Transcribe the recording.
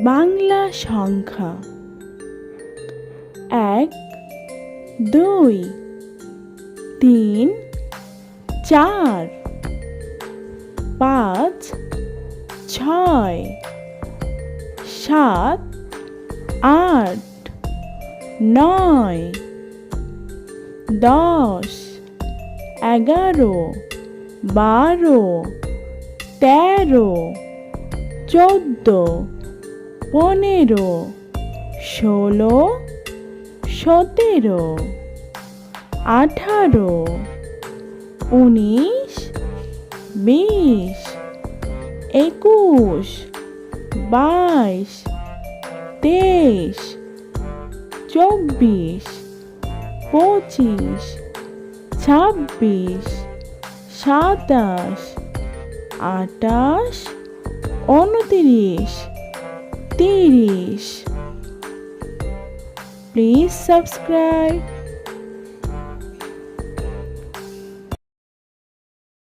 বাংলা সংখ্যা 1 2 3 4 5 6 7 8 9 10 11 12 13 14 15 16 17 18 19 20 21 22 23 24 25 26 27 28 29 30 Please subscribe